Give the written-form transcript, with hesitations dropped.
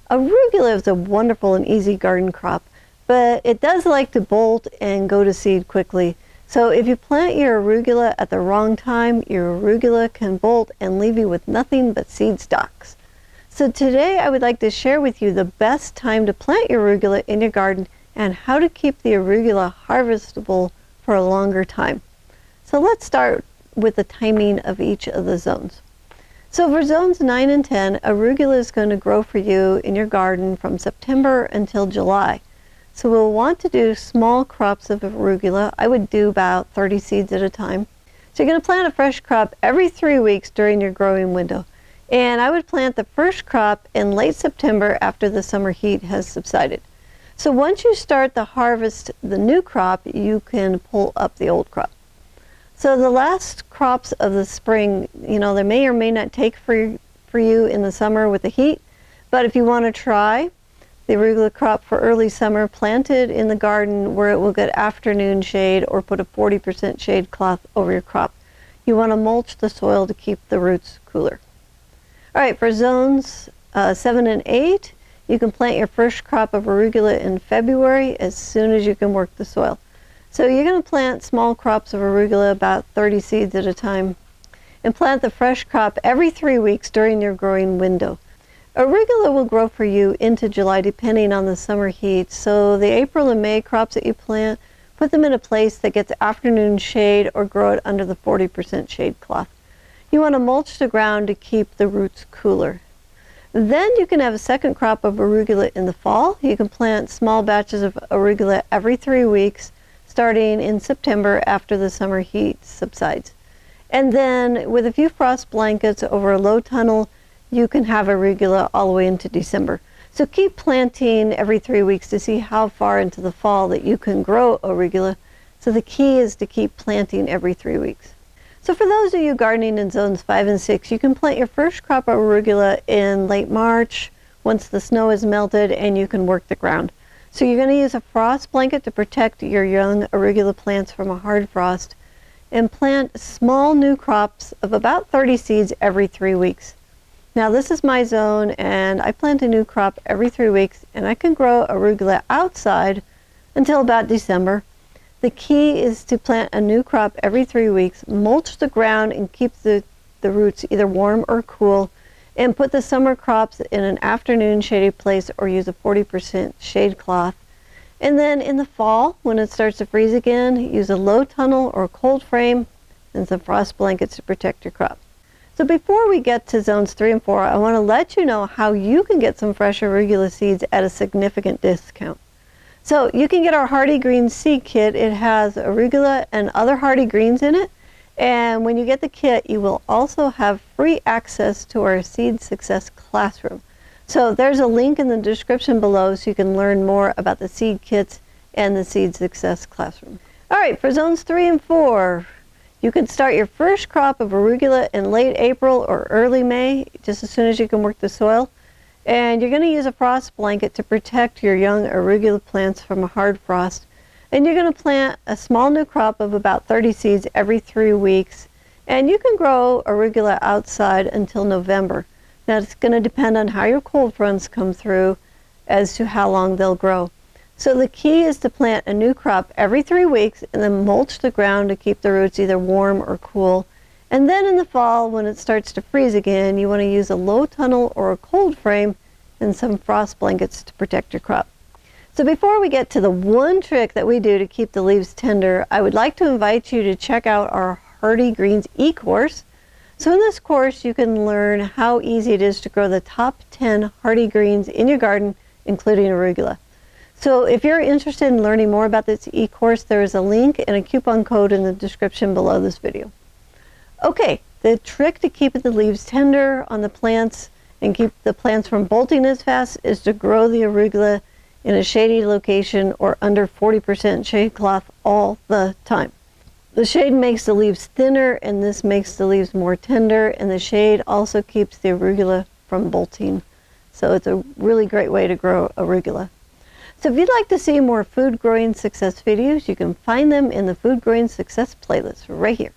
Arugula is a wonderful and easy garden crop, but it does like to bolt and go to seed quickly. So if you plant your arugula at the wrong time, your arugula can bolt and leave you with nothing but seed stalks. So today I would like to share with you the best time to plant your arugula in your garden and how to keep the arugula harvestable for a longer time. So let's start with the timing of each of the zones. So for zones 9 and 10, arugula is going to grow for you in your garden from September until July. So we'll want to do small crops of arugula. I would do about 30 seeds at a time. So you're going to plant a fresh crop every 3 weeks during your growing window. And I would plant the first crop in late September after the summer heat has subsided. So once you start to harvest the new crop, you can pull up the old crop. So the last crops of the spring, they may or may not take for you in the summer with the heat, but if you want to try the arugula crop for early summer, plant it in the garden where it will get afternoon shade, or put a 40% shade cloth over your crop. You want to mulch the soil to keep the roots cooler. All right, for zones 7 and 8, you can plant your first crop of arugula in February as soon as you can work the soil. So you're going to plant small crops of arugula, about 30 seeds at a time, and plant the fresh crop every 3 weeks during your growing window. Arugula will grow for you into July depending on the summer heat, so the April and May crops that you plant, put them in a place that gets afternoon shade or grow it under the 40% shade cloth. You want to mulch the ground to keep the roots cooler. Then you can have a second crop of arugula in the fall. You can plant small batches of arugula every 3 weeks, starting in September after the summer heat subsides. And then with a few frost blankets over a low tunnel, you can have arugula all the way into December. So keep planting every 3 weeks to see how far into the fall that you can grow arugula. So the key is to keep planting every 3 weeks. So for those of you gardening in zones 5 and 6, you can plant your first crop of arugula in late March once the snow is melted and you can work the ground. So you're going to use a frost blanket to protect your young arugula plants from a hard frost, and plant small new crops of about 30 seeds every 3 weeks. Now this is my zone, and I plant a new crop every 3 weeks, and I can grow arugula outside until about December. The key is to plant a new crop every 3 weeks, mulch the ground and keep the roots either warm or cool, and put the summer crops in an afternoon shady place or use a 40% shade cloth. And then in the fall, when it starts to freeze again, use a low tunnel or cold frame and some frost blankets to protect your crop. So before we get to zones 3 and 4, I want to let you know how you can get some fresh arugula seeds at a significant discount. So you can get our Hardy Greens seed kit. It has arugula and other hardy greens in it. And when you get the kit, you will also have free access to our Seed Success Classroom. So there's a link in the description below so you can learn more about the seed kits and the Seed Success Classroom. All right, for zones 3 and 4, you can start your first crop of arugula in late April or early May, just as soon as you can work the soil. And you're going to use a frost blanket to protect your young arugula plants from a hard frost. And you're going to plant a small new crop of about 30 seeds every 3 weeks. And you can grow arugula outside until November. Now it's going to depend on how your cold fronts come through as to how long they'll grow. So the key is to plant a new crop every 3 weeks and then mulch the ground to keep the roots either warm or cool. And then in the fall, when it starts to freeze again, you want to use a low tunnel or a cold frame and some frost blankets to protect your crop. So before we get to the one trick that we do to keep the leaves tender, I would like to invite you to check out our Hardy Greens e-course. So in this course, you can learn how easy it is to grow the top 10 hardy greens in your garden, including arugula. So if you're interested in learning more about this e-course, there is a link and a coupon code in the description below this video. Okay, the trick to keep the leaves tender on the plants and keep the plants from bolting as fast is to grow the arugula in a shady location or under 40% shade cloth all the time. The shade makes the leaves thinner, and this makes the leaves more tender, and the shade also keeps the arugula from bolting. So it's a really great way to grow arugula. So if you'd like to see more food growing success videos, you can find them in the Food Growing Success playlist right here.